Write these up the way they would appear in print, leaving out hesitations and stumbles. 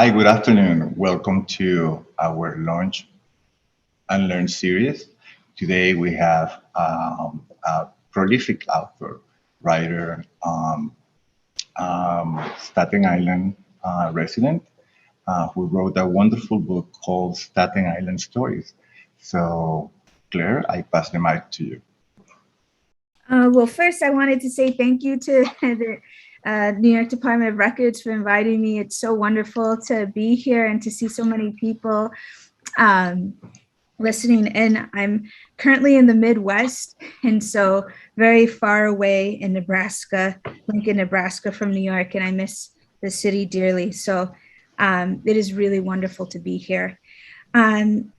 Hi, good afternoon. Welcome to our Launch and Learn series. Today we have a prolific author, writer, Staten Island resident, who wrote a wonderful book called Staten Island Stories. So, Claire, I pass the mic to you. Well, first, I wanted to say thank you to the New York Department of Records for inviting me. It's so wonderful to be here and to see so many people listening in. I'm currently in the Midwest, and so very far away in Nebraska, Lincoln, Nebraska from New York, and I miss the city dearly. So it is really wonderful to be here. I'm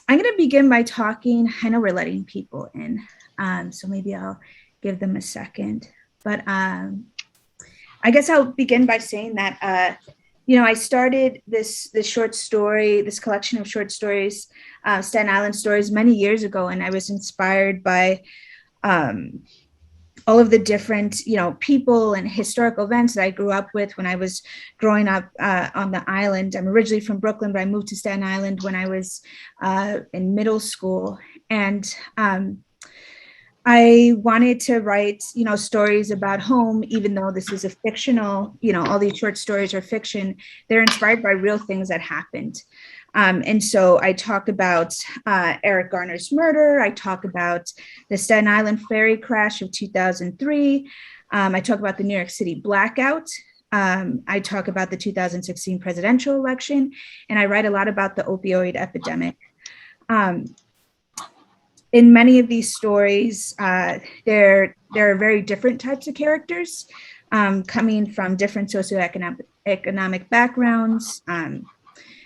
going to begin by talking. I know we're letting people in, so maybe I'll give them a second. But I guess I'll begin by saying that, I started this collection of short stories, Staten Island Stories, many years ago, and I was inspired by all of the different, people and historical events that I grew up with when I was growing up on the island. I'm originally from Brooklyn, but I moved to Staten Island when I was in middle school. And I wanted to write, stories about home, even though this is a fictional, all these short stories are fiction. They're inspired by real things that happened. And so I talk about Eric Garner's murder. I talk about the Staten Island Ferry crash of 2003. I talk about the New York City blackout. I talk about the 2016 presidential election, and I write a lot about the opioid epidemic. In many of these stories, there are very different types of characters coming from different socioeconomic backgrounds,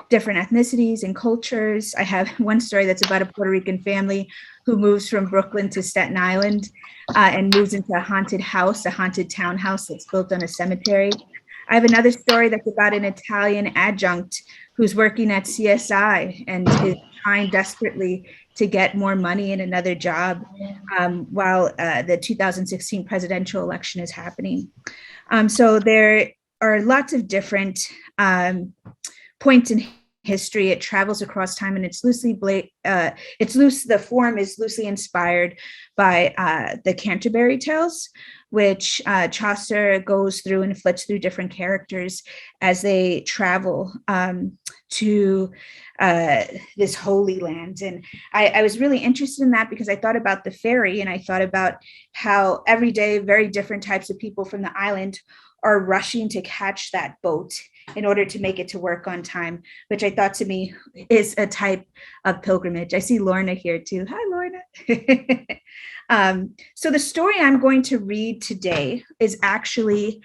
different ethnicities and cultures. I have one story that's about a Puerto Rican family who moves from Brooklyn to Staten Island and moves into a haunted house, a haunted townhouse that's built on a cemetery. I have another story that's about an Italian adjunct who's working at CSI and is trying desperately to get more money in another job while the 2016 presidential election is happening. So there are lots of different points in history. It travels across time, and it's the form is loosely inspired by the Canterbury Tales, which Chaucer goes through and flips through different characters as they travel to this holy land. And I was really interested in that because I thought about the ferry, and I thought about how every day very different types of people from the island are rushing to catch that boat in order to make it to work on time, which I thought to me is a type of pilgrimage. I see Lorna here too. Hi, Lorna. So the story I'm going to read today is actually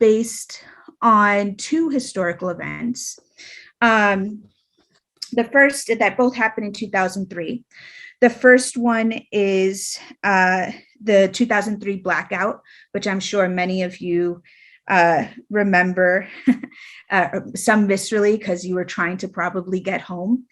based on two historical events. The first, that both happened in 2003. The first one is the 2003 blackout, which I'm sure many of you remember, some viscerally because you were trying to probably get home.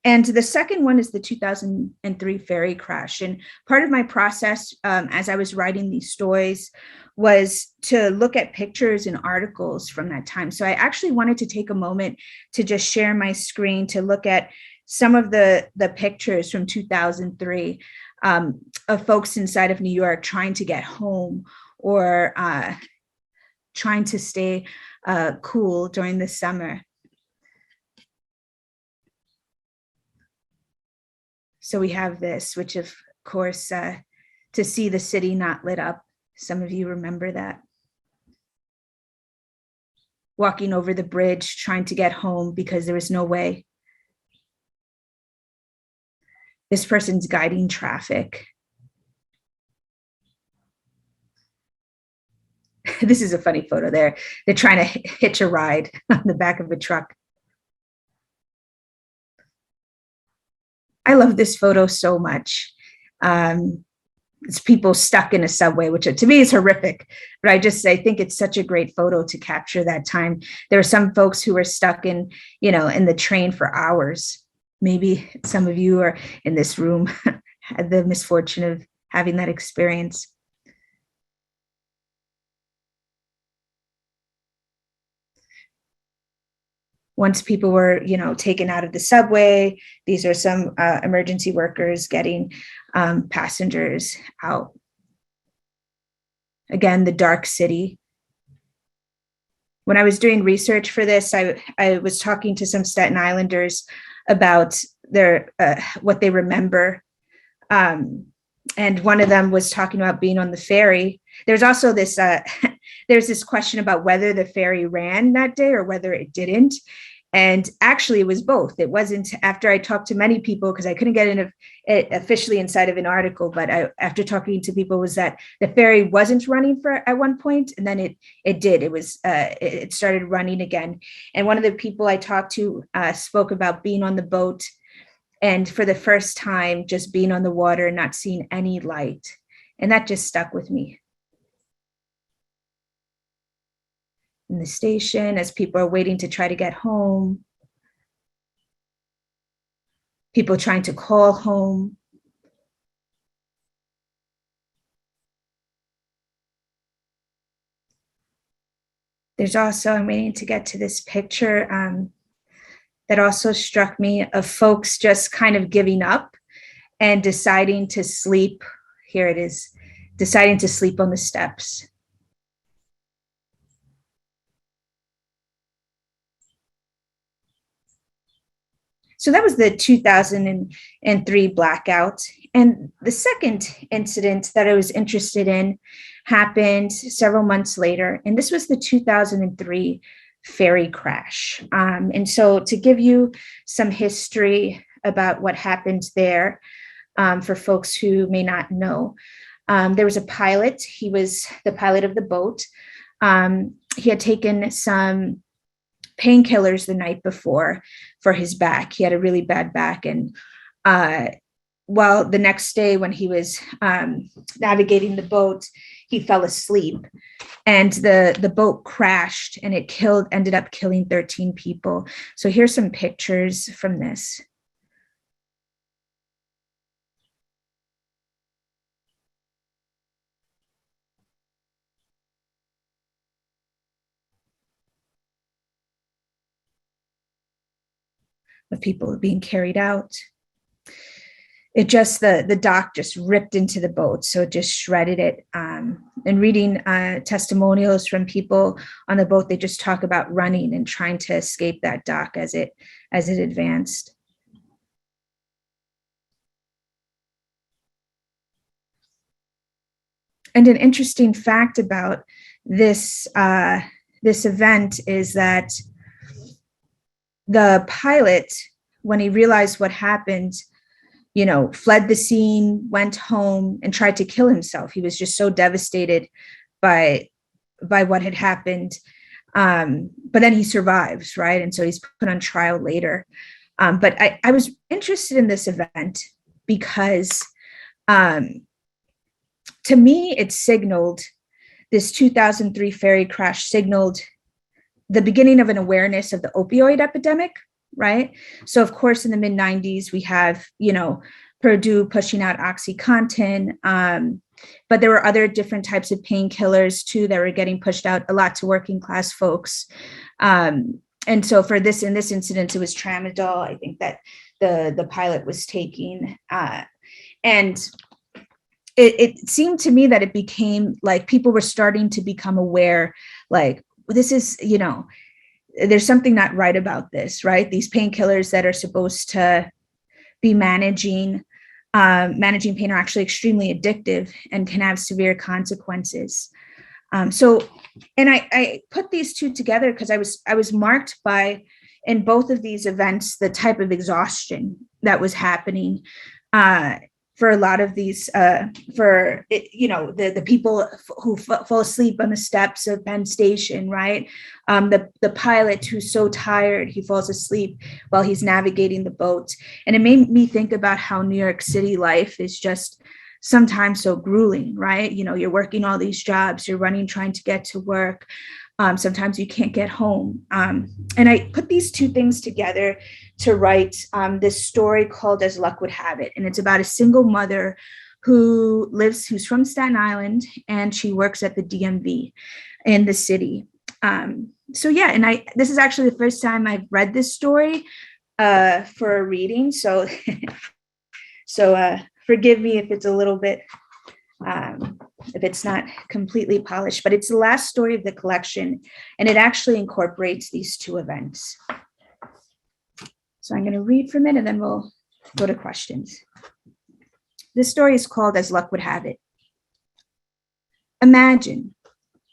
And the second one is the 2003 ferry crash. And part of my process as I was writing these stories was to look at pictures and articles from that time. So I actually wanted to take a moment to just share my screen to look at some of the pictures from 2003 of folks inside of New York trying to get home or trying to stay cool during the summer. So we have this, which of course, to see the city not lit up. Some of you remember that. Walking over the bridge, trying to get home because there was no way. This person's guiding traffic. This is a funny photo there. They're trying to hitch a ride on the back of a truck. I love this photo so much. It's people stuck in a subway, which to me is horrific, but I think it's such a great photo to capture that time. There are some folks who were stuck in the train for hours. Maybe some of you are in this room had the misfortune of having that experience. once people were, taken out of the subway, these are some emergency workers getting passengers out. Again, the dark city. When I was doing research for this, I was talking to some Staten Islanders about their what they remember. And one of them was talking about being on the ferry. There's also this, there's this question about whether the ferry ran that day or whether it didn't. And actually it was both. It wasn't, after I talked to many people, because I couldn't get it officially inside of an article, but after talking to people, was that the ferry wasn't running at one point, and then it did. It started running again. And one of the people I talked to spoke about being on the boat, and for the first time, just being on the water and not seeing any light. And that just stuck with me. In the station, as people are waiting to try to get home, people trying to call home. There's also, I'm waiting to get to this picture, that also struck me, of folks just kind of giving up and deciding to sleep. Here it is, deciding to sleep on the steps. So that was the 2003 blackout. And the second incident that I was interested in happened several months later. And this was the 2003 ferry crash. And so to give you some history about what happened there, for folks who may not know, there was a pilot. He was the pilot of the boat. He had taken some painkillers the night before for his back. He had a really bad back. And the next day when he was navigating the boat, he fell asleep, and the boat crashed, and it ended up killing 13 people. So here's some pictures from this. Of people being carried out. It just, the dock just ripped into the boat. So it just shredded it. And reading testimonials from people on the boat, they just talk about running and trying to escape that dock as it advanced. And an interesting fact about this event is that the pilot, when he realized what happened, fled the scene, went home, and tried to kill himself. He was just so devastated by what had happened. But then he survives, right? And so he's put on trial later. But I was interested in this event because to me, it signaled, this 2003 ferry crash signaled the beginning of an awareness of the opioid epidemic, right? So of course, in the mid 90s, we have, Purdue pushing out OxyContin, but there were other different types of painkillers too that were getting pushed out a lot to working class folks. And so in this incident, it was tramadol, I think, that the pilot was taking. And it seemed to me that it became like people were starting to become aware, like, this is, there's something not right about this, right? These painkillers that are supposed to be managing pain are actually extremely addictive and can have severe consequences. And I put these two together because I was marked by, in both of these events, the type of exhaustion that was happening for a lot of these, the people who fall asleep on the steps of Penn Station, right? The pilot who's so tired, he falls asleep while he's navigating the boat. And it made me think about how New York City life is just sometimes so grueling, right? You're working all these jobs, you're running, trying to get to work. Sometimes you can't get home. And I put these two things together to write this story called As Luck Would Have It. And it's about a single mother who's from Staten Island, and she works at the DMV in the city. And So yeah, and this is actually the first time I've read this story for a reading. So forgive me if it's a little bit if it's not completely polished, but it's the last story of the collection, and it actually incorporates these two events. So I'm going to read from it, and then we'll go to questions. This story is called As Luck Would Have It. Imagine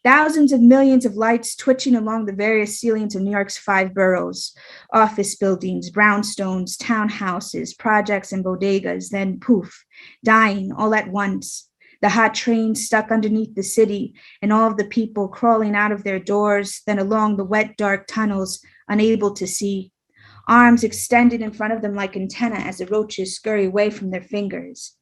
thousands of millions of lights twitching along the various ceilings of New York's 5 boroughs, office buildings, brownstones, townhouses, projects, and bodegas, then poof, dying all at once. The hot trains stuck underneath the city, and all of the people crawling out of their doors, then along the wet, dark tunnels, unable to see. Arms extended in front of them like antennae as the roaches scurry away from their fingers.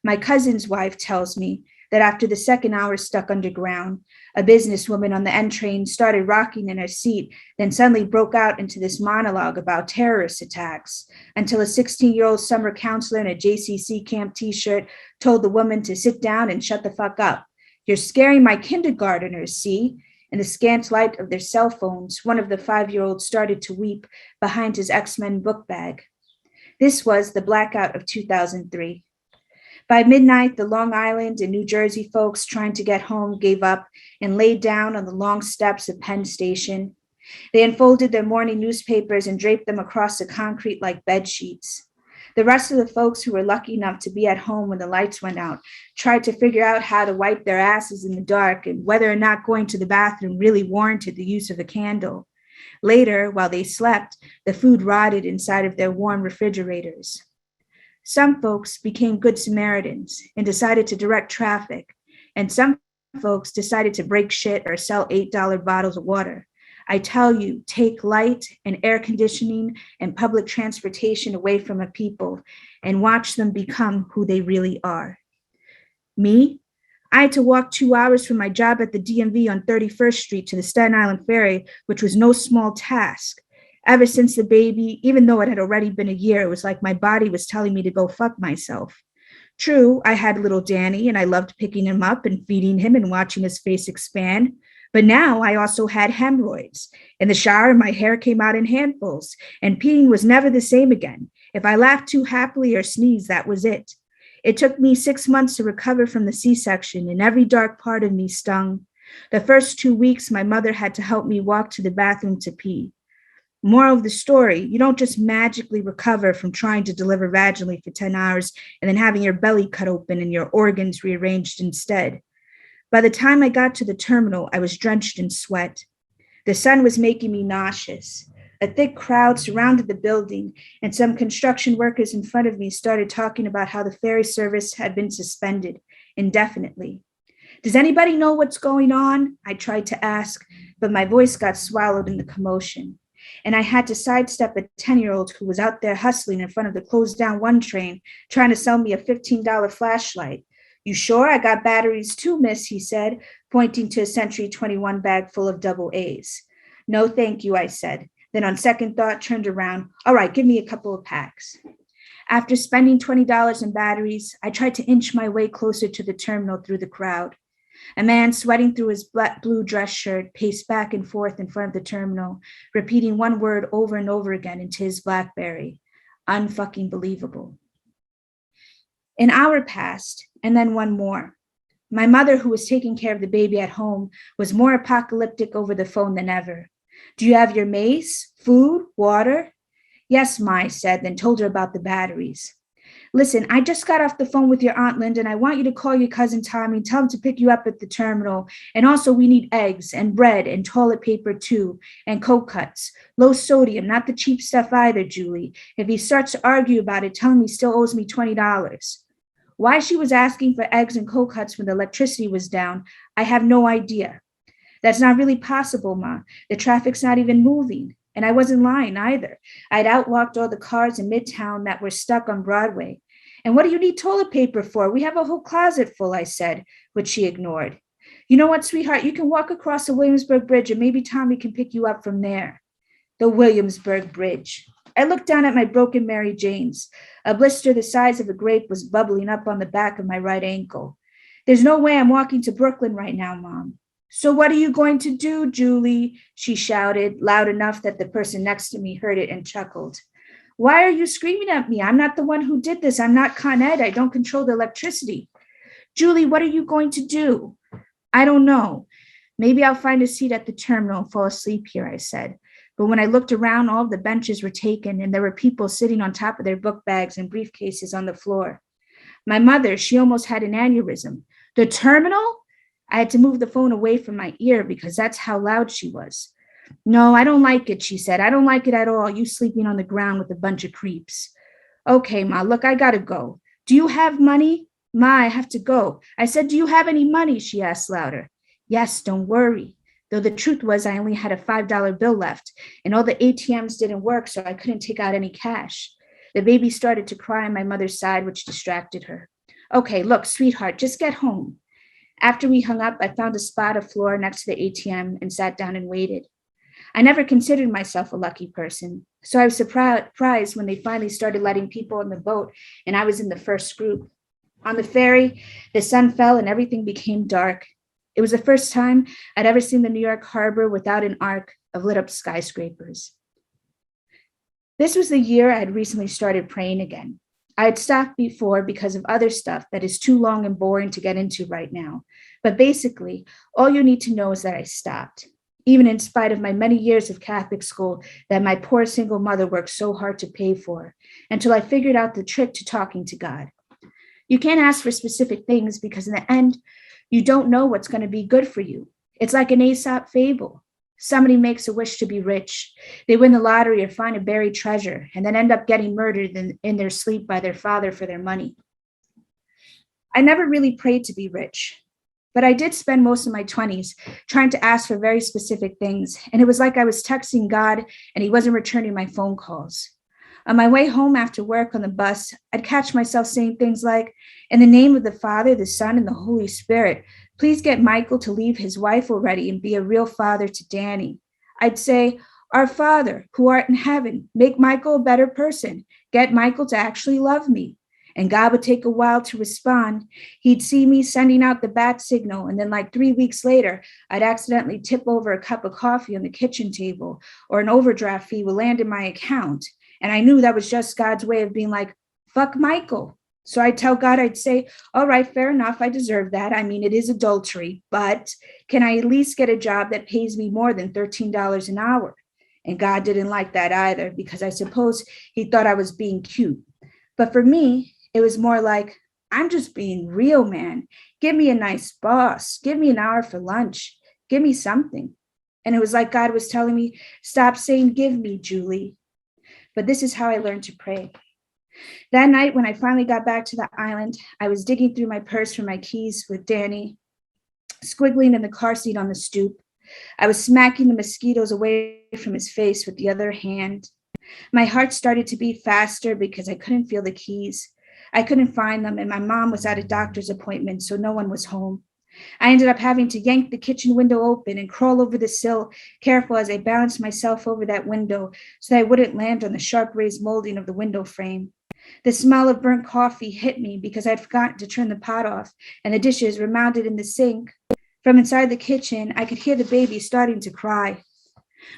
My cousin's wife tells me that after the second hour stuck underground, a businesswoman on the N train started rocking in her seat, then suddenly broke out into this monologue about terrorist attacks, until a 16-year-old summer counselor in a JCC camp t-shirt told the woman to sit down and shut the fuck up. You're scaring my kindergarteners, see? In the scant light of their cell phones, one of the 5-year-olds started to weep behind his X-Men book bag. This was the blackout of 2003. By midnight, the Long Island and New Jersey folks trying to get home gave up and laid down on the long steps of Penn Station. They unfolded their morning newspapers and draped them across the concrete like bed sheets. The rest of the folks who were lucky enough to be at home when the lights went out tried to figure out how to wipe their asses in the dark and whether or not going to the bathroom really warranted the use of a candle. Later, while they slept, the food rotted inside of their warm refrigerators. Some folks became good Samaritans and decided to direct traffic, and some folks decided to break shit or sell $8 bottles of water. I tell you, take light and air conditioning and public transportation away from a people and watch them become who they really are. Me? I had to walk 2 hours from my job at the DMV on 31st Street to the Staten Island Ferry, which was no small task. Ever since the baby, even though it had already been a year, it was like my body was telling me to go fuck myself. True, I had little Danny and I loved picking him up and feeding him and watching his face expand. But now I also had hemorrhoids. In the shower, my hair came out in handfuls, and peeing was never the same again. If I laughed too happily or sneezed, that was it. It took me 6 months to recover from the C-section, and every dark part of me stung. The first 2 weeks, my mother had to help me walk to the bathroom to pee. Moral of the story, you don't just magically recover from trying to deliver vaginally for 10 hours and then having your belly cut open and your organs rearranged instead. By the time I got to the terminal, I was drenched in sweat. The sun was making me nauseous. A thick crowd surrounded the building, and some construction workers in front of me started talking about how the ferry service had been suspended indefinitely. Does anybody know what's going on? I tried to ask, but my voice got swallowed in the commotion. And I had to sidestep a 10-year-old who was out there hustling in front of the closed-down 1 train, trying to sell me a $15 flashlight. You sure? I got batteries too, miss, he said, pointing to a Century 21 bag full of double A's. No, thank you, I said. Then on second thought, turned around. All right, give me a couple of packs. After spending $20 in batteries, I tried to inch my way closer to the terminal through the crowd. A man sweating through his blue dress shirt paced back and forth in front of the terminal, repeating one word over and over again into his BlackBerry. Unfucking believable. An hour passed, and then one more. My mother, who was taking care of the baby at home, was more apocalyptic over the phone than ever. Do you have your mace, food, water? Yes, Ma, I said, then told her about the batteries. Listen, I just got off the phone with your Aunt Linda, and I want you to call your cousin Tommy and tell him to pick you up at the terminal. And also we need eggs and bread and toilet paper too, and cold cuts. Low sodium, not the cheap stuff either, Julie. If he starts to argue about it, tell him he still owes me $20. Why she was asking for eggs and cold cuts when the electricity was down, I have no idea. That's not really possible, Ma. The traffic's not even moving. And I wasn't lying either. I'd outwalked all the cars in Midtown that were stuck on Broadway. And what do you need toilet paper for? We have a whole closet full, I said, which she ignored. You know what, sweetheart? You can walk across the Williamsburg Bridge and maybe Tommy can pick you up from there. The Williamsburg Bridge. I looked down at my broken Mary Janes. A blister the size of a grape was bubbling up on the back of my right ankle. There's no way I'm walking to Brooklyn right now, Mom. So what are you going to do, Julie? She shouted, loud enough that the person next to me heard it and chuckled. Why are you screaming at me? I'm not the one who did this. I'm not Con Ed. I don't control the electricity. Julie, what are you going to do? I don't know. Maybe I'll find a seat at the terminal and fall asleep here, I said. But when I looked around, all of the benches were taken and there were people sitting on top of their book bags and briefcases on the floor. My mother, she almost had an aneurysm. The terminal? I had to move the phone away from my ear because that's how loud she was. No, I don't like it, she said. I don't like it at all, you sleeping on the ground with a bunch of creeps. Okay, Ma, look, I gotta go. Do you have money? Ma, I have to go. I said, do you have any money? She asked louder. Yes, don't worry. Though the truth was I only had a $5 bill left and all the ATMs didn't work, so I couldn't take out any cash. The baby started to cry on my mother's side, which distracted her. Okay, look, sweetheart, just get home. After we hung up, I found a spot of floor next to the ATM and sat down and waited. I never considered myself a lucky person, so I was surprised when they finally started letting people on the boat and I was in the first group. On the ferry, the sun fell and everything became dark. It was the first time I'd ever seen the New York harbor without an arc of lit up skyscrapers. This was the year I had recently started praying again. I had stopped before because of other stuff that is too long and boring to get into right now. But basically, all you need to know is that I stopped, even in spite of my many years of Catholic school that my poor single mother worked so hard to pay for, until I figured out the trick to talking to God. You can't ask for specific things because in the end, you don't know what's going to be good for you. It's like an Aesop fable. Somebody makes a wish to be rich. They win the lottery or find a buried treasure and then end up getting murdered in their sleep by their father for their money. I never really prayed to be rich, but I did spend most of my 20s trying to ask for very specific things. And it was like I was texting God and he wasn't returning my phone calls. On my way home after work on the bus, I'd catch myself saying things like, in the name of the Father, the Son, and the Holy Spirit, please get Michael to leave his wife already and be a real father to Danny. I'd say, our Father, who art in heaven, make Michael a better person. Get Michael to actually love me. And God would take a while to respond. He'd see me sending out the bat signal, and then like 3 weeks later, I'd accidentally tip over a cup of coffee on the kitchen table, or an overdraft fee would land in my account. And I knew that was just God's way of being like, fuck Michael. So I'd tell God, I'd say, all right, fair enough. I deserve that. I mean, it is adultery, but can I at least get a job that pays me more than $13 an hour? And God didn't like that either, because I suppose he thought I was being cute. But for me, it was more like, I'm just being real, man. Give me a nice boss. Give me an hour for lunch. Give me something. And it was like God was telling me, stop saying, give me, Julie. But this is how I learned to pray. That night, when I finally got back to the island, I was digging through my purse for my keys with Danny, squiggling in the car seat on the stoop. I was smacking the mosquitoes away from his face with the other hand. My heart started to beat faster because I couldn't feel the keys. I couldn't find them, and my mom was at a doctor's appointment, so no one was home. I ended up having to yank the kitchen window open and crawl over the sill, careful as I balanced myself over that window so that I wouldn't land on the sharp raised molding of the window frame. The smell of burnt coffee hit me because I'd forgotten to turn the pot off, and the dishes were mounted in the sink. From inside the kitchen, I could hear the baby starting to cry.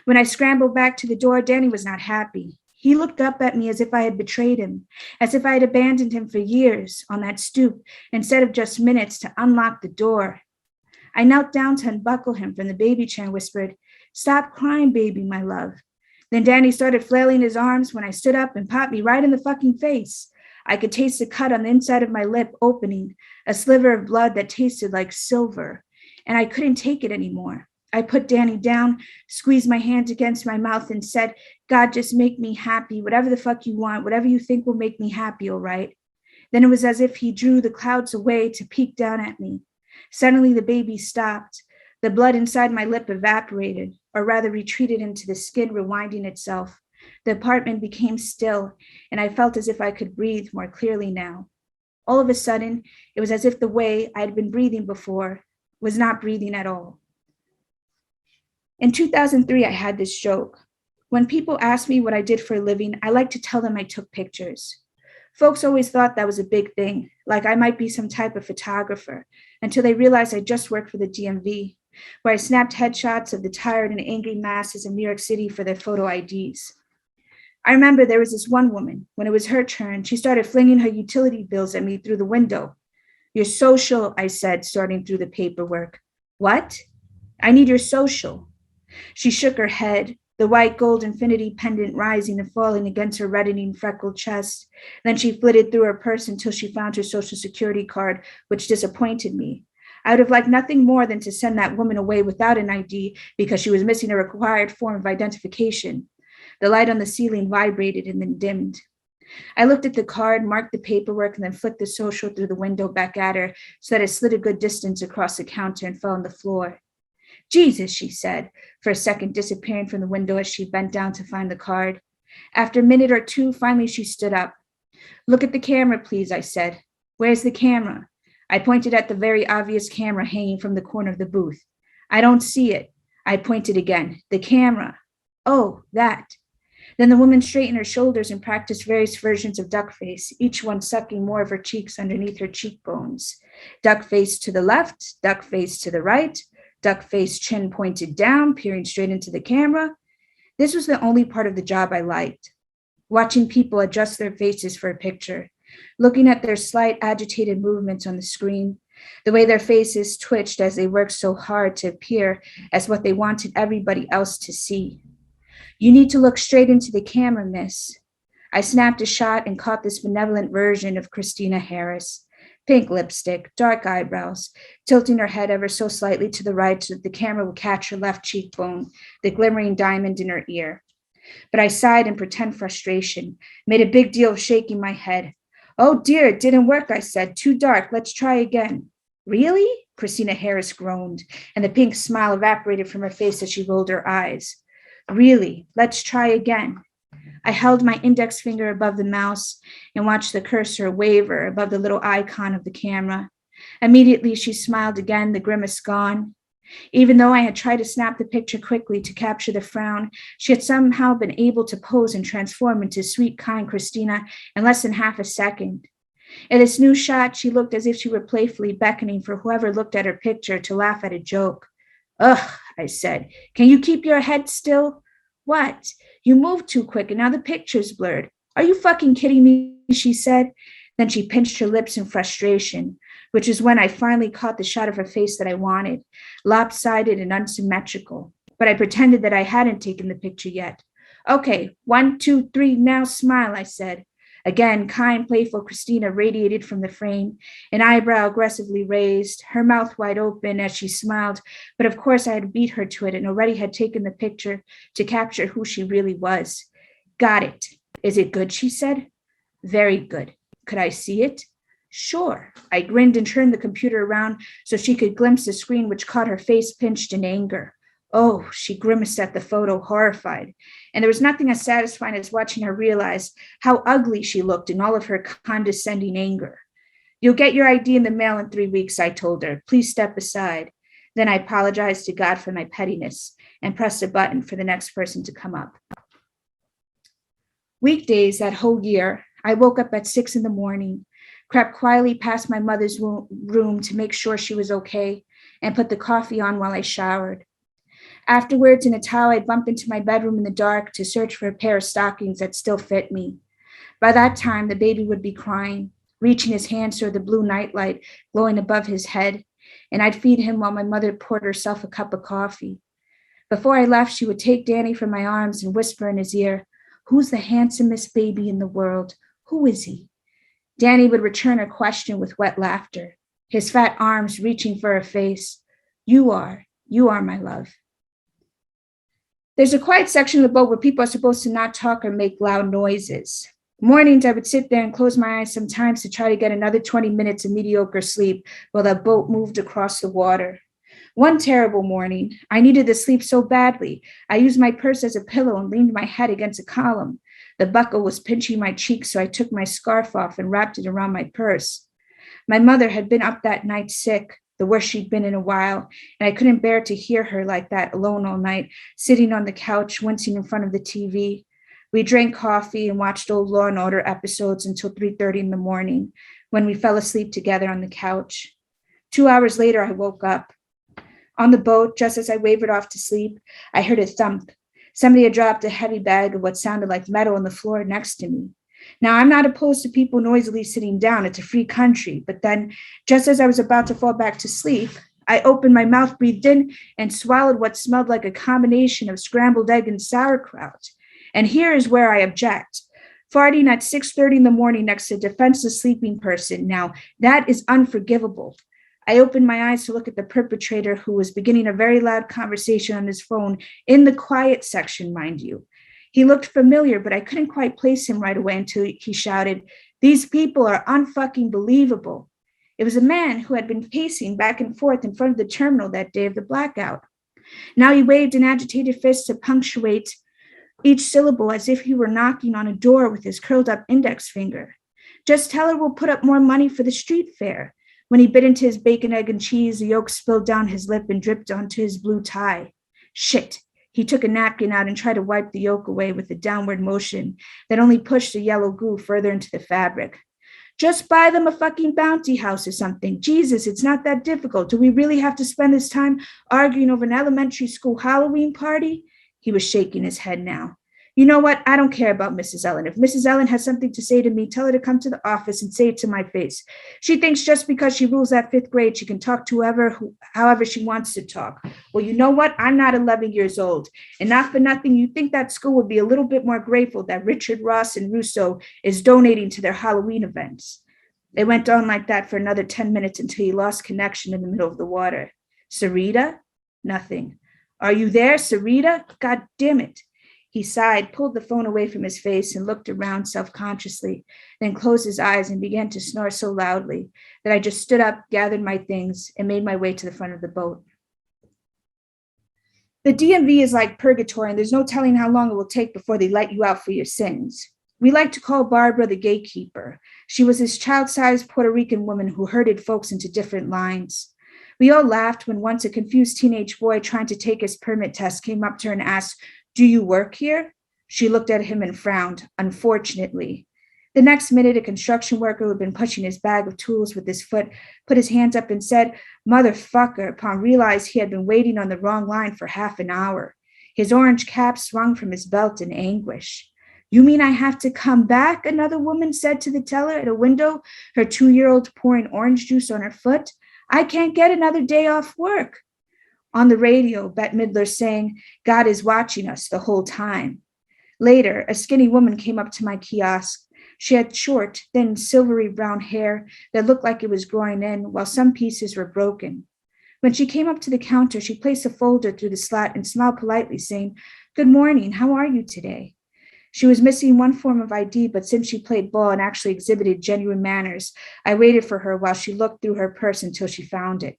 When I scrambled back to the door, Danny was not happy. He looked up at me as if I had betrayed him, as if I had abandoned him for years on that stoop instead of just minutes to unlock the door. I knelt down to unbuckle him from the baby chair and whispered, "Stop crying, baby, my love." Then Danny started flailing his arms when I stood up and popped me right in the fucking face. I could taste the cut on the inside of my lip opening, a sliver of blood that tasted like silver, and I couldn't take it anymore. I put Danny down, squeezed my hand against my mouth and said, "God, just make me happy, whatever the fuck you want, whatever you think will make me happy, all right?" Then it was as if he drew the clouds away to peek down at me. Suddenly the baby stopped. The blood inside my lip evaporated, or rather retreated into the skin, rewinding itself. The apartment became still, and I felt as if I could breathe more clearly now. All of a sudden, it was as if the way I had been breathing before was not breathing at all. In 2003, I had this joke. When people ask me what I did for a living, I like to tell them I took pictures. Folks always thought that was a big thing, like I might be some type of photographer, until they realized I just worked for the DMV. where I snapped headshots of the tired and angry masses of New York City for their photo IDs. I remember there was this one woman, when it was her turn, she started flinging her utility bills at me through the window. Your social, I said, sorting through the paperwork. What? I need your social. She shook her head, the white gold infinity pendant rising and falling against her reddening freckled chest. Then she flitted through her purse until she found her social security card, which disappointed me. I would have liked nothing more than to send that woman away without an ID because she was missing a required form of identification. The light on the ceiling vibrated and then dimmed. I looked at the card, marked the paperwork, and then flicked the social through the window back at her so that it slid a good distance across the counter and fell on the floor. Jesus, she said, for a second disappearing from the window as she bent down to find the card. After a minute or two, finally she stood up. Look at the camera, please, I said. Where's the camera? I pointed at the very obvious camera hanging from the corner of the booth. I don't see it. I pointed again. The camera. Oh, that. Then the woman straightened her shoulders and practiced various versions of duck face, each one sucking more of her cheeks underneath her cheekbones. Duck face to the left, duck face to the right, duck face chin pointed down, peering straight into the camera. This was the only part of the job I liked. Watching people adjust their faces for a picture, looking at their slight agitated movements on the screen, the way their faces twitched as they worked so hard to appear as what they wanted everybody else to see. You need to look straight into the camera, miss. I snapped a shot and caught this benevolent version of Christina Harris. Pink lipstick, dark eyebrows, tilting her head ever so slightly to the right so that the camera would catch her left cheekbone, the glimmering diamond in her ear. But I sighed in pretend frustration, made a big deal of shaking my head. Oh dear, it didn't work, I said. Too dark. Let's try again. Really? Christina Harris groaned, and the pink smile evaporated from her face as she rolled her eyes. Really, let's try again. I held my index finger above the mouse and watched the cursor waver above the little icon of the camera. Immediately, she smiled again, the grimace gone. Even though I had tried to snap the picture quickly to capture the frown, she had somehow been able to pose and transform into sweet, kind Christina in less than half a second. In this new shot, she looked as if she were playfully beckoning for whoever looked at her picture to laugh at a joke. Ugh, I said. Can you keep your head still? What? You moved too quick and now the picture's blurred. Are you fucking kidding me? She said. Then she pinched her lips in frustration, which is when I finally caught the shot of her face that I wanted, lopsided and unsymmetrical. But I pretended that I hadn't taken the picture yet. Okay, 1, 2, 3, now smile, I said. Again, kind, playful Christina radiated from the frame, an eyebrow aggressively raised, her mouth wide open as she smiled, but of course I had beat her to it and already had taken the picture to capture who she really was. Got it. Is it good, she said. Very good. Could I see it? Sure. I grinned and turned the computer around so she could glimpse the screen, which caught her face pinched in anger. Oh, she grimaced at the photo, horrified. And there was nothing as satisfying as watching her realize how ugly she looked in all of her condescending anger. You'll get your ID in the mail in 3 weeks, I told her. Please step aside. Then I apologized to God for my pettiness and pressed a button for the next person to come up. Weekdays that whole year, I woke up at 6 a.m, crept quietly past my mother's room to make sure she was okay, and put the coffee on while I showered. Afterwards, in a towel, I'd bump into my bedroom in the dark to search for a pair of stockings that still fit me. By that time, the baby would be crying, reaching his hands toward the blue nightlight glowing above his head, and I'd feed him while my mother poured herself a cup of coffee. Before I left, she would take Danny from my arms and whisper in his ear, "Who's the handsomest baby in the world? Who is he?" Danny would return her question with wet laughter, his fat arms reaching for her face. You are my love." There's a quiet section of the boat where people are supposed to not talk or make loud noises. Mornings, I would sit there and close my eyes sometimes to try to get another 20 minutes of mediocre sleep while the boat moved across the water. One terrible morning, I needed to sleep so badly, I used my purse as a pillow and leaned my head against a column. The buckle was pinching my cheek, so I took my scarf off and wrapped it around my purse. My mother had been up that night sick, the worst she'd been in a while, and I couldn't bear to hear her like that alone all night, sitting on the couch, wincing in front of the TV. We drank coffee and watched old Law and Order episodes until 3:30 in the morning, when we fell asleep together on the couch. 2 hours later, I woke up. On the boat, just as I wavered off to sleep, I heard a thump. Somebody had dropped a heavy bag of what sounded like metal on the floor next to me. Now, I'm not opposed to people noisily sitting down. It's a free country. But then, just as I was about to fall back to sleep, I opened my mouth, breathed in, and swallowed what smelled like a combination of scrambled egg and sauerkraut. And here is where I object. Farting at 6:30 in the morning next to a defenseless sleeping person. Now, that is unforgivable. I opened my eyes to look at the perpetrator, who was beginning a very loud conversation on his phone in the quiet section, mind you. He looked familiar, but I couldn't quite place him right away until he shouted, "These people are unfucking believable." It was a man who had been pacing back and forth in front of the terminal that day of the blackout. Now he waved an agitated fist to punctuate each syllable as if he were knocking on a door with his curled up index finger. "Just tell her we'll put up more money for the street fair." When he bit into his bacon, egg, and cheese, the yolk spilled down his lip and dripped onto his blue tie. Shit. He took a napkin out and tried to wipe the yolk away with a downward motion that only pushed the yellow goo further into the fabric. "Just buy them a fucking bounty house or something. Jesus, it's not that difficult. Do we really have to spend this time arguing over an elementary school Halloween party?" He was shaking his head now. "You know what? I don't care about Mrs. Ellen. If Mrs. Ellen has something to say to me, tell her to come to the office and say it to my face. She thinks just because she rules that fifth grade, she can talk to however she wants to talk. Well, you know what? I'm not 11 years old. And not for nothing, you think that school would be a little bit more grateful that Richard Ross and Russo is donating to their Halloween events." It went on like that for another 10 minutes until he lost connection in the middle of the water. "Sarita?" Nothing. "Are you there, Sarita? God damn it." He sighed, pulled the phone away from his face, and looked around self-consciously, then closed his eyes and began to snore so loudly that I just stood up, gathered my things, and made my way to the front of the boat. The DMV is like purgatory, and there's no telling how long it will take before they let you out for your sins. We like to call Barbara the gatekeeper. She was this child-sized Puerto Rican woman who herded folks into different lines. We all laughed when once a confused teenage boy trying to take his permit test came up to her and asked, "Do you work here?" She looked at him and frowned, unfortunately. The next minute, a construction worker who had been pushing his bag of tools with his foot put his hands up and said, "Motherfucker," upon realizing he had been waiting on the wrong line for half an hour. His orange cap swung from his belt in anguish. "You mean I have to come back?" another woman said to the teller at a window, her 2-year-old pouring orange juice on her foot. "I can't get another day off work." On the radio, Bette Midler sang, "God is watching us the whole time." Later, a skinny woman came up to my kiosk. She had short, thin, silvery brown hair that looked like it was growing in, while some pieces were broken. When she came up to the counter, she placed a folder through the slat and smiled politely, saying, "Good morning, how are you today?" She was missing one form of ID, but since she played ball and actually exhibited genuine manners, I waited for her while she looked through her purse until she found it.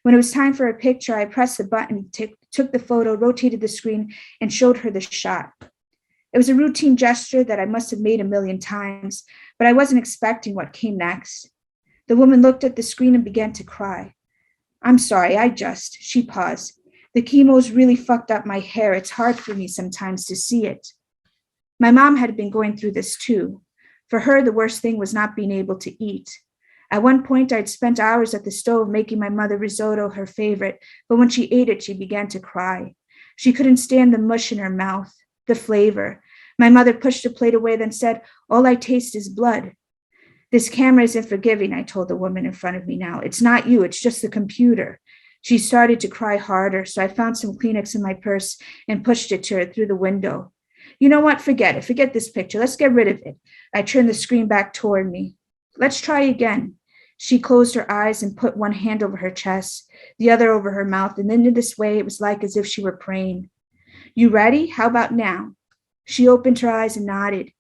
When it was time for a picture, I pressed the button, took the photo, rotated the screen, and showed her the shot. It was a routine gesture that I must have made a million times, but I wasn't expecting what came next. The woman looked at the screen and began to cry. "I'm sorry, she paused. "The chemo's really fucked up my hair. It's hard for me sometimes to see it." My mom had been going through this too. For her, the worst thing was not being able to eat. At one point, I'd spent hours at the stove making my mother risotto, her favorite, but when she ate it, she began to cry. She couldn't stand the mush in her mouth, the flavor. My mother pushed the plate away, then said, "All I taste is blood." "This camera isn't forgiving," I told the woman in front of me now. "It's not you, it's just the computer." She started to cry harder, so I found some Kleenex in my purse and pushed it to her through the window. "You know what? Forget it. Forget this picture. Let's get rid of it." I turned the screen back toward me. "Let's try again." She closed her eyes and put one hand over her chest, the other over her mouth, and then in this way it was like as if she were praying. "You ready? How about now?" She opened her eyes and nodded.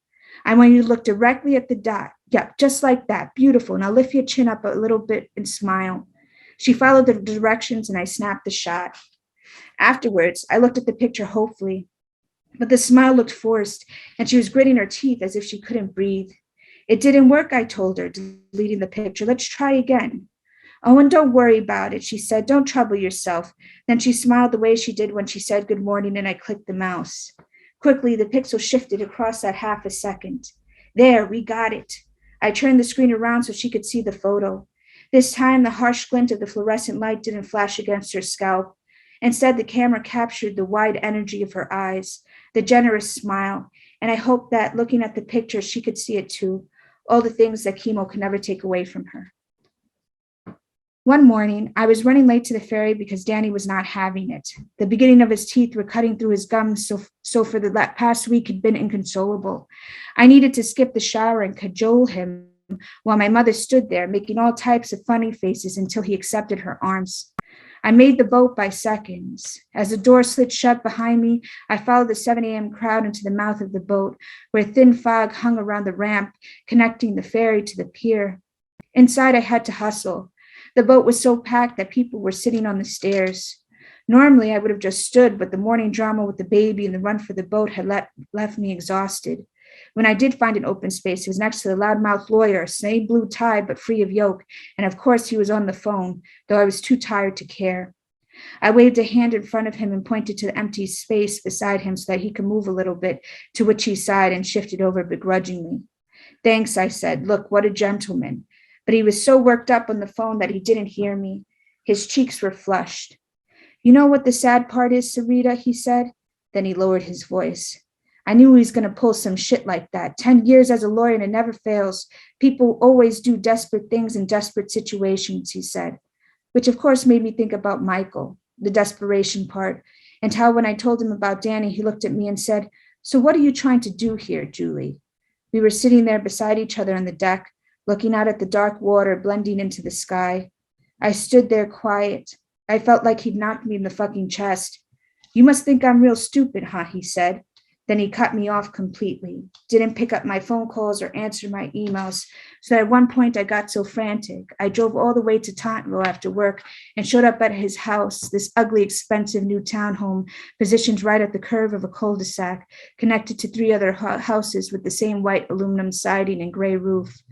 "I want you to look directly at the dot. Yep, just like that. Beautiful. Now lift your chin up a little bit and smile." She followed the directions and I snapped the shot. Afterwards, I looked at the picture hopefully, but the smile looked forced and she was gritting her teeth as if she couldn't breathe. "It didn't work," I told her, deleting the picture. "Let's try again." "Oh, and don't worry about it," she said. "Don't trouble yourself." Then she smiled the way she did when she said good morning, and I clicked the mouse. Quickly, the pixel shifted across that half a second. There, we got it. I turned the screen around so she could see the photo. This time, the harsh glint of the fluorescent light didn't flash against her scalp. Instead, the camera captured the wide energy of her eyes, the generous smile, and I hoped that looking at the picture, she could see it too, all the things that chemo could never take away from her. One morning, I was running late to the ferry because Danny was not having it. The beginning of his teeth were cutting through his gums, so for the past week had been inconsolable. I needed to skip the shower and cajole him while my mother stood there, making all types of funny faces until he accepted her arms. I made the boat by seconds. As the door slid shut behind me, I followed the 7 a.m. crowd into the mouth of the boat, where thin fog hung around the ramp, connecting the ferry to the pier. Inside, I had to hustle. The boat was so packed that people were sitting on the stairs. Normally, I would have just stood, but the morning drama with the baby and the run for the boat had left me exhausted. When I did find an open space, it was next to the loudmouth lawyer, same blue tie but free of yoke, and of course he was on the phone, though I was too tired to care. I waved a hand in front of him and pointed to the empty space beside him so that he could move a little bit, to which he sighed and shifted over begrudgingly. Thanks, I said. Look, what a gentleman. But he was so worked up on the phone that he didn't hear me. His cheeks were flushed. You know what the sad part is, Sarita, he said. Then he lowered his voice. I knew he was going to pull some shit like that. 10 years as a lawyer and it never fails. People always do desperate things in desperate situations, he said. Which of course made me think about Michael, the desperation part, and how when I told him about Danny, he looked at me and said, so what are you trying to do here, Julie? We were sitting there beside each other on the deck, looking out at the dark water blending into the sky. I stood there quiet. I felt like he'd knocked me in the fucking chest. You must think I'm real stupid, huh, he said. Then he cut me off completely, didn't pick up my phone calls or answer my emails, so that at one point I got so frantic, I drove all the way to Tauntonville after work and showed up at his house, this ugly, expensive new townhome positioned right at the curve of a cul-de-sac, connected to 3 other houses with the same white aluminum siding and gray roof.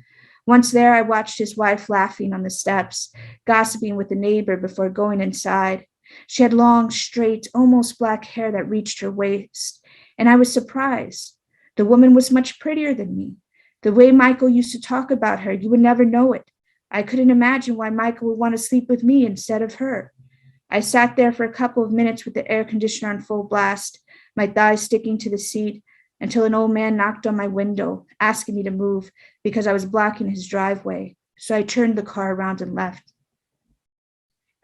Once there, I watched his wife laughing on the steps, gossiping with the neighbor before going inside. She had long, straight, almost black hair that reached her waist, and I was surprised. The woman was much prettier than me. The way Michael used to talk about her, you would never know it. I couldn't imagine why Michael would want to sleep with me instead of her. I sat there for a couple of minutes with the air conditioner on full blast, my thighs sticking to the seat, until an old man knocked on my window, asking me to move because I was blocking his driveway. So I turned the car around and left.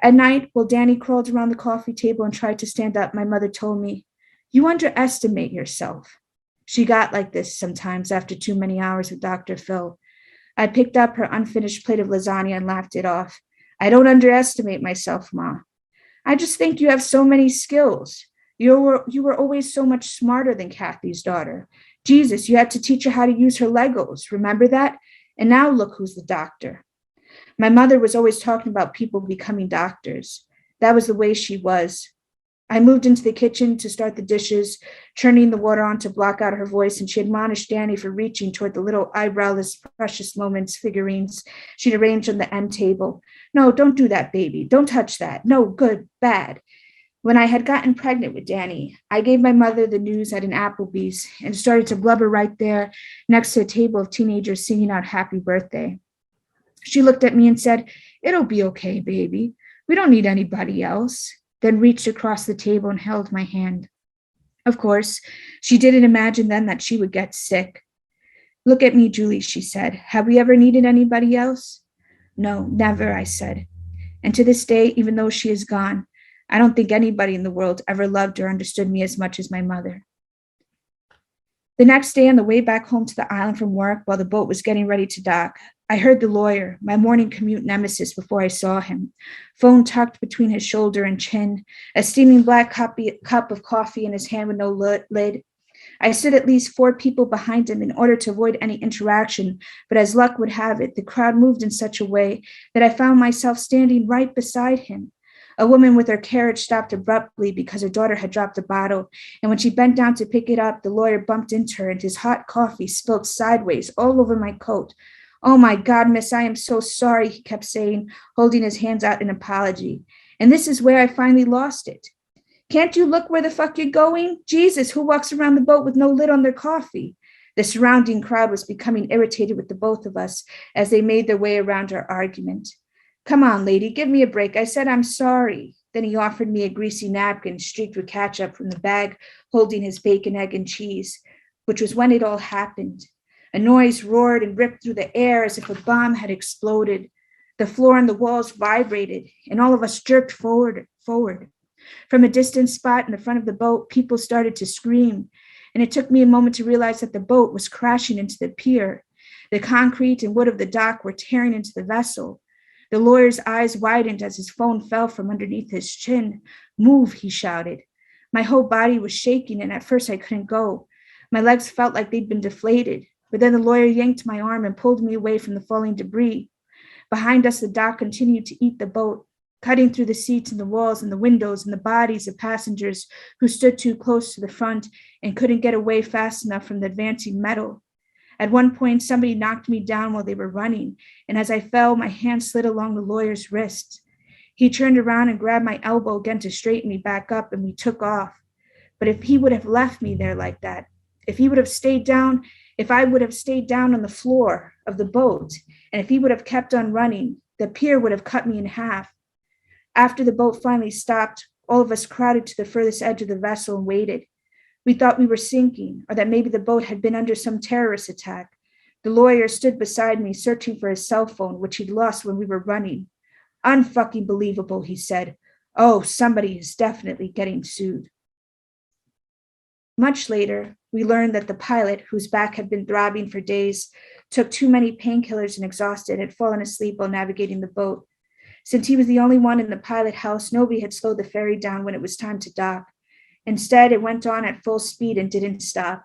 At night, while Danny crawled around the coffee table and tried to stand up, my mother told me, you underestimate yourself. She got like this sometimes after too many hours with Dr. Phil. I picked up her unfinished plate of lasagna and laughed it off. I don't underestimate myself, Ma. I just think you have so many skills. You were always so much smarter than Kathy's daughter. Jesus, you had to teach her how to use her Legos. Remember that? And now look who's the doctor. My mother was always talking about people becoming doctors. That was the way she was. I moved into the kitchen to start the dishes, turning the water on to block out her voice, and she admonished Danny for reaching toward the little eyebrowless Precious Moments figurines she'd arranged on the end table. No, don't do that, baby. Don't touch that. No, good, bad. When I had gotten pregnant with Danny, I gave my mother the news at an Applebee's and started to blubber right there next to a table of teenagers singing out happy birthday. She looked at me and said, it'll be okay, baby. We don't need anybody else. Then reached across the table and held my hand. Of course, she didn't imagine then that she would get sick. Look at me, Julie, she said. Have we ever needed anybody else? No, never, I said. And to this day, even though she is gone, I don't think anybody in the world ever loved or understood me as much as my mother. The next day on the way back home to the island from work, while the boat was getting ready to dock, I heard the lawyer, my morning commute nemesis before I saw him, phone tucked between his shoulder and chin, a steaming black cup of coffee in his hand with no lid. I stood at least 4 people behind him in order to avoid any interaction, but as luck would have it, the crowd moved in such a way that I found myself standing right beside him. A woman with her carriage stopped abruptly because her daughter had dropped a bottle, and when she bent down to pick it up, the lawyer bumped into her, and his hot coffee spilled sideways all over my coat. Oh my God, miss, I am so sorry, he kept saying, holding his hands out in apology. And this is where I finally lost it. Can't you look where the fuck you're going? Jesus, who walks around the boat with no lid on their coffee? The surrounding crowd was becoming irritated with the both of us as they made their way around our argument. Come on, lady, give me a break. I said I'm sorry. Then he offered me a greasy napkin streaked with ketchup from the bag holding his bacon, egg, and cheese, which was when it all happened. A noise roared and ripped through the air as if a bomb had exploded. The floor and the walls vibrated, and all of us jerked forward. From a distant spot in the front of the boat, people started to scream, and it took me a moment to realize that the boat was crashing into the pier. The concrete and wood of the dock were tearing into the vessel. The lawyer's eyes widened as his phone fell from underneath his chin. Move, he shouted. My whole body was shaking, and at first I couldn't go. My legs felt like they'd been deflated, but then the lawyer yanked my arm and pulled me away from the falling debris. Behind us, the dock continued to eat the boat, cutting through the seats and the walls and the windows and the bodies of passengers who stood too close to the front and couldn't get away fast enough from the advancing metal. At one point, somebody knocked me down while they were running, and as I fell, my hand slid along the lawyer's wrist. He turned around and grabbed my elbow again to straighten me back up, and we took off. But if he would have left me there like that, if I would have stayed down on the floor of the boat, and if he would have kept on running, the pier would have cut me in half. After the boat finally stopped, all of us crowded to the furthest edge of the vessel and waited. We thought we were sinking, or that maybe the boat had been under some terrorist attack. The lawyer stood beside me, searching for his cell phone, which he'd lost when we were running. Unfucking believable, he said. Oh, somebody is definitely getting sued. Much later, we learned that the pilot, whose back had been throbbing for days, took too many painkillers and exhausted had fallen asleep while navigating the boat. Since he was the only one in the pilot house, nobody had slowed the ferry down when it was time to dock. Instead, it went on at full speed and didn't stop.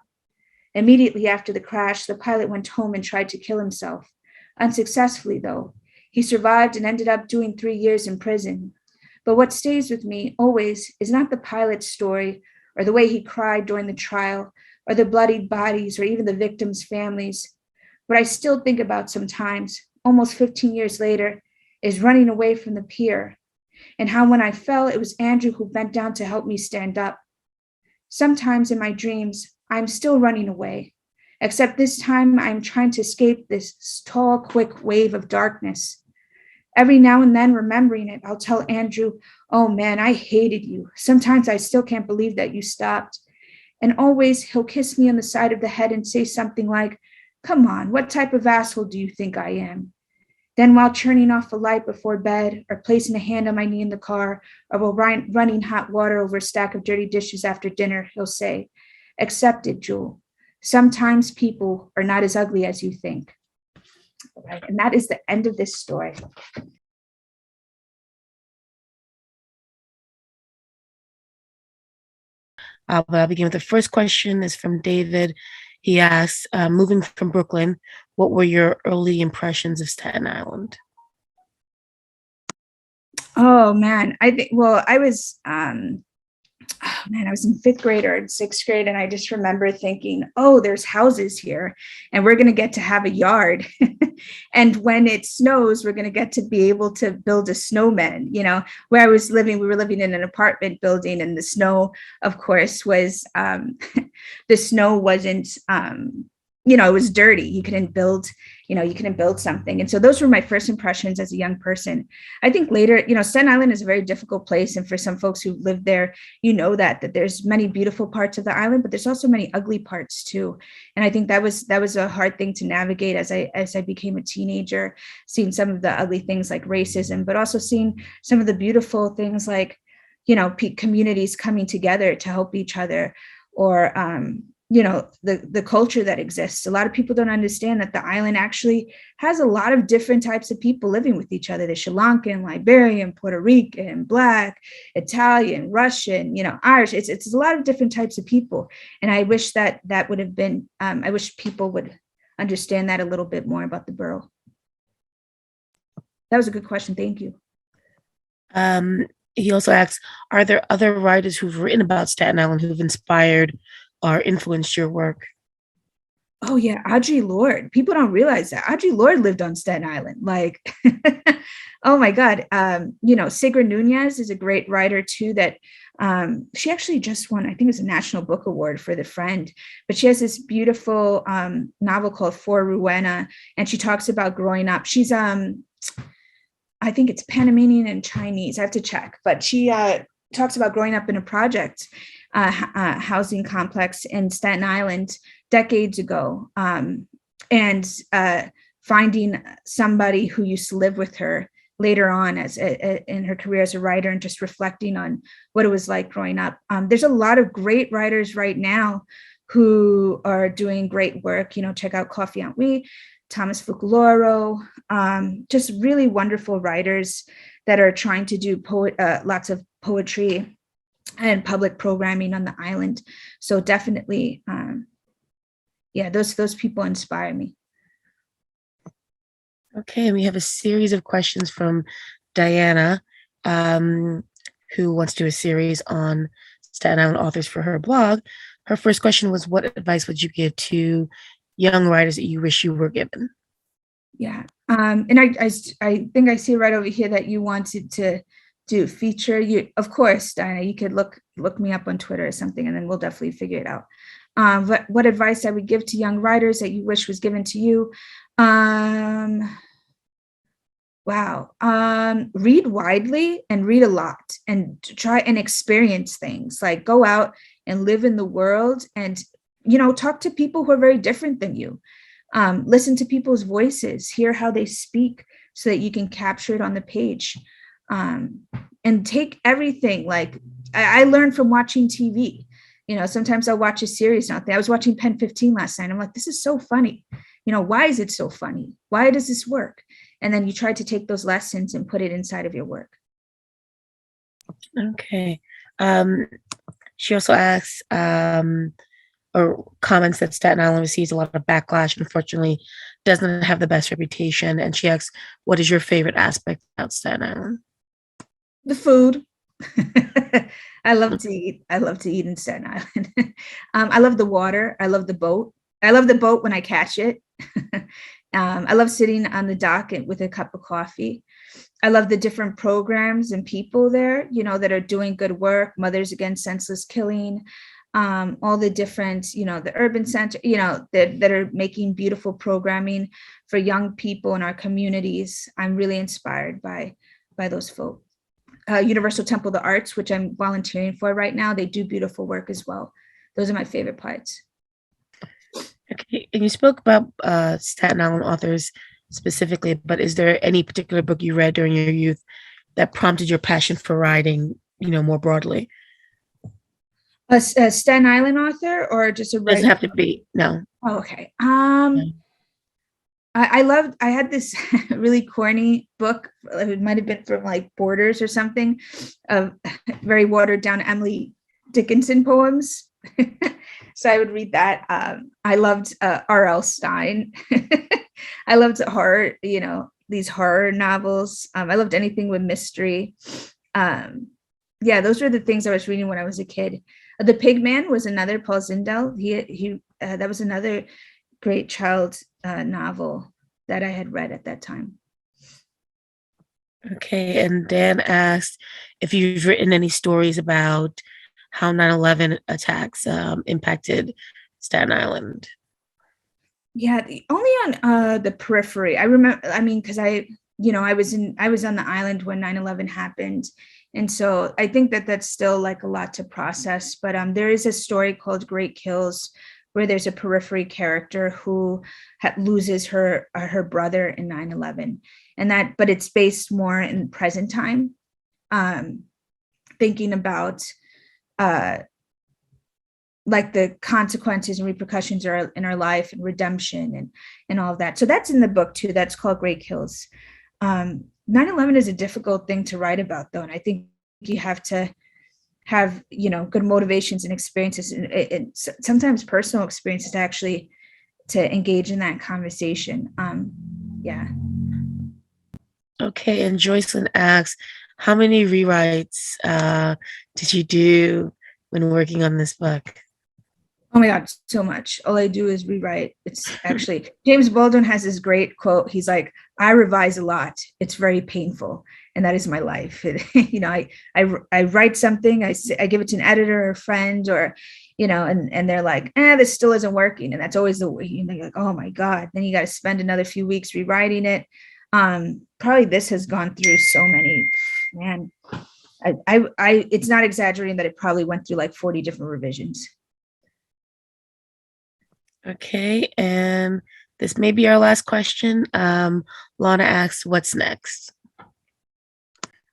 Immediately after the crash, the pilot went home and tried to kill himself. Unsuccessfully, though. He survived and ended up doing 3 years in prison. But what stays with me always is not the pilot's story or the way he cried during the trial or the bloodied bodies or even the victims' families. What I still think about sometimes, almost 15 years later, is running away from the pier and how when I fell, it was Andrew who bent down to help me stand up. Sometimes in my dreams, I'm still running away, except this time I'm trying to escape this tall, quick wave of darkness. Every now and then, remembering it, I'll tell Andrew, oh man, I hated you. Sometimes I still can't believe that you stopped. And always he'll kiss me on the side of the head and say something like, come on, what type of asshole do you think I am? Then while turning off a light before bed or placing a hand on my knee in the car or while running hot water over a stack of dirty dishes after dinner, he'll say, accept it, Jewel. Sometimes people are not as ugly as you think. Right. And that is the end of this story. I'll begin with the first question is from David. He asks, moving from Brooklyn, what were your early impressions of Staten Island? Oh man, I was I was in 5th grade or in 6th grade, and I just remember thinking, oh, there's houses here, and we're going to get to have a yard. And when it snows, we're going to get to be able to build a snowman. You know, where I was living, we were living in an apartment building, and the snow, of course, was the snow wasn't it was dirty. You couldn't build something. And so those were my first impressions as a young person. I think later, Staten Island is a very difficult place. And for some folks who live there, that there's many beautiful parts of the island, but there's also many ugly parts too. And I think that was a hard thing to navigate as I became a teenager, seeing some of the ugly things like racism, but also seeing some of the beautiful things like, communities coming together to help each other, or, the culture that exists. A lot of people don't understand that the island actually has a lot of different types of people living with each other. There's Sri Lankan, Liberian, Puerto Rican, Black, Italian, Russian, Irish. It's a lot of different types of people. And I wish that would have been, I wish people would understand that a little bit more about the borough. That was a good question. Thank you. He also asks, are there other writers who've written about Staten Island who've inspired or influenced your work? Oh yeah, Audre Lorde. People don't realize that Audre Lorde lived on Staten Island. Oh my God. Sigrid Nunez is a great writer too. That she actually just won, I think it was a National Book Award for The Friend. But she has this beautiful novel called For Rowena, and she talks about growing up. She's I think it's Panamanian and Chinese. I have to check, but she talks about growing up in a project housing complex in Staten Island decades ago, and finding somebody who used to live with her later on as in her career as a writer, and just reflecting on what it was like growing up. There's a lot of great writers right now who are doing great work. Check out Coffee Ennui, Thomas Fukuloro, just really wonderful writers that are trying to do lots of poetry and public programming on the island. So definitely, those people inspire me. Okay, we have a series of questions from Diana, who wants to do a series on Staten Island authors for her blog. Her first question was, what advice would you give to young writers that you wish you were given? Yeah, and I think I see right over here that you wanted to do feature. You, of course, Diana, you could look me up on Twitter or something, and then we'll definitely figure it out. But what advice I would give to young writers that you wish was given to you? Wow. Read widely and read a lot, and try and experience things. Like, go out and live in the world, and talk to people who are very different than you. Listen to people's voices, hear how they speak, so that you can capture it on the page. And take everything. Like, I learned from watching TV. Sometimes I'll watch a series. I was watching Pen 15 last night. I'm like, this is so funny. Why is it so funny? Why does this work? And then you try to take those lessons and put it inside of your work. Okay. She also asks, or comments that Staten Island receives a lot of backlash, unfortunately doesn't have the best reputation. And she asks, what is your favorite aspect about Staten Island? The food. I love to eat. I love to eat in Staten Island. I love the water. I love the boat. I love the boat when I catch it. I love sitting on the dock with a cup of coffee. I love the different programs and people there, that are doing good work. Mothers Against Senseless Killing, all the different, the urban center, that are making beautiful programming for young people in our communities. I'm really inspired by those folks. Universal Temple of the Arts, which I'm volunteering for right now, they do beautiful work as well. Those are my favorite parts. Okay, and you spoke about Staten Island authors specifically, but is there any particular book you read during your youth that prompted your passion for writing, more broadly? A Staten Island author, or just a writer? Doesn't have to be, no. Oh, okay. I had this really corny book. It might have been from like Borders or something, of very watered down Emily Dickinson poems. So I would read that. I loved R.L. Stine. I loved horror, these horror novels. I loved anything with mystery. Those were the things I was reading when I was a kid. The Pig Man was another, Paul Zindel. He that was another great child novel that I had read at that time. Okay, and Dan asked if you've written any stories about how 9/11 attacks impacted Staten Island. Yeah, only on the periphery. I remember, because I was on the island when 9/11 happened. And so I think that's still like a lot to process. But there is a story called Great Kills, where there's a periphery character who loses her brother in 9/11, but it's based more in present time, thinking about like the consequences and repercussions are in our life, and redemption and all of that. So that's in the book too. That's called Great Kills. 9/11 is a difficult thing to write about, though, and I think you have to have good motivations and experiences, and sometimes personal experiences to engage in that conversation. Okay, and Joycelyn asks, how many rewrites did you do when working on this book? Oh my God, so much. All I do is rewrite. It's actually, James Baldwin has this great quote. He's like, I revise a lot. It's very painful. And that is my life. I write something, I give it to an editor or a friend, or, and they're like, this still isn't working. And that's always the way, you're like, oh my God, then you got to spend another few weeks rewriting it. Probably this has gone through so many, man. It's not exaggerating that it probably went through like 40 different revisions. Okay, and this may be our last question. Lana asks, what's next?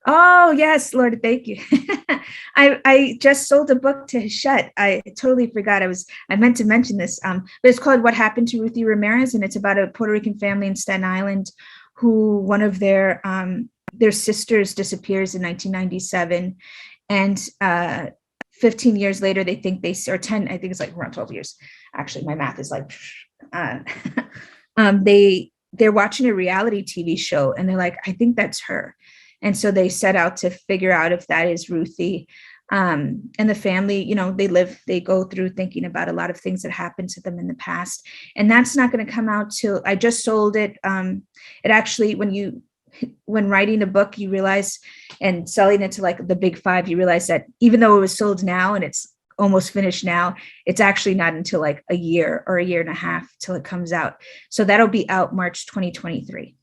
Oh yes, Lord, thank you. I just sold a book to Hachette. I totally forgot. I meant to mention this. But it's called What Happened to Ruthie Ramirez, and it's about a Puerto Rican family in Staten Island who one of their sisters disappears in 1997, and 15 years later they think or 10, I think it's like around 12 years. Actually, my math is like they're watching a reality TV show and they're like, I think that's her. And so they set out to figure out if that is Ruthie. And the family, they go through thinking about a lot of things that happened to them in the past. And that's not going to come out till I just sold it. It actually, when writing a book, you realize, and selling it to like the big five, you realize that even though it was sold now and it's almost finished now, it's actually not until like a year or a year and a half till it comes out. So that'll be out March 2023.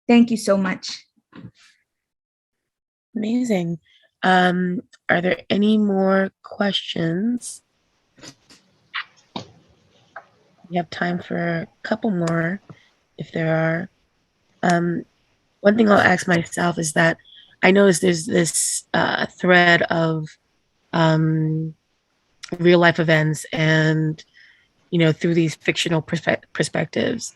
Thank you so much. Amazing. Are there any more questions? We have time for a couple more if there are. One thing I'll ask myself is that I noticed there's this thread of real life events and, through these fictional perspectives.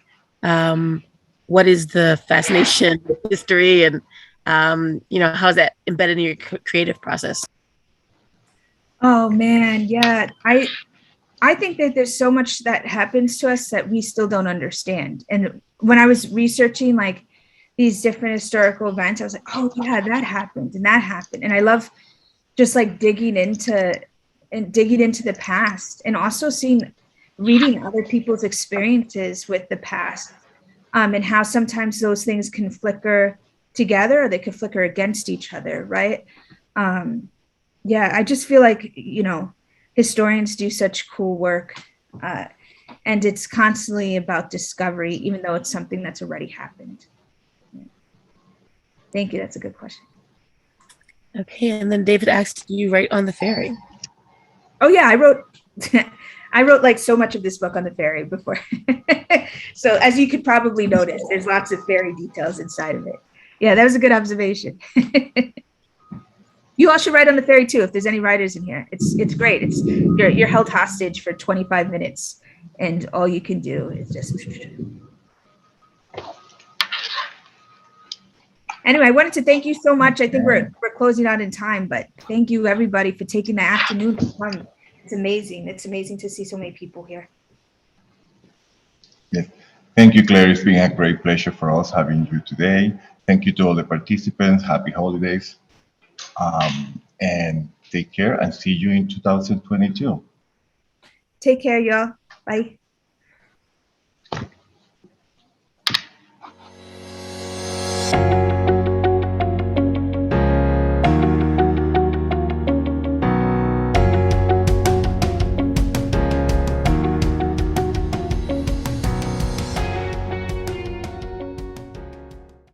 What is the fascination with history and, how is that embedded in your creative process? Oh man, yeah. I think that there's so much that happens to us that we still don't understand. And when I was researching like these different historical events, I was like, oh yeah, that happened and that happened. And I love just like digging into the past and also reading other people's experiences with the past. And how sometimes those things can flicker together or they can flicker against each other, right? Yeah, I just feel like, historians do such cool work. And it's constantly about discovery, even though it's something that's already happened. Yeah. Thank you. That's a good question. Okay, and then David asked, do you write on the ferry? Oh yeah, I wrote like so much of this book on the ferry before. So as you could probably notice, there's lots of ferry details inside of it. Yeah, that was a good observation. You all should write on the ferry too, if there's any writers in here. It's great. You're held hostage for 25 minutes and all you can do is just. Anyway, I wanted to thank you so much. I think we're closing out in time, but thank you everybody for taking the afternoon to come. It's amazing. It's amazing to see so many people here. Yes. Thank you, Claire. It's been a great pleasure for us having you today. Thank you to all the participants. Happy holidays. And take care and see you in 2022. Take care, y'all. Bye.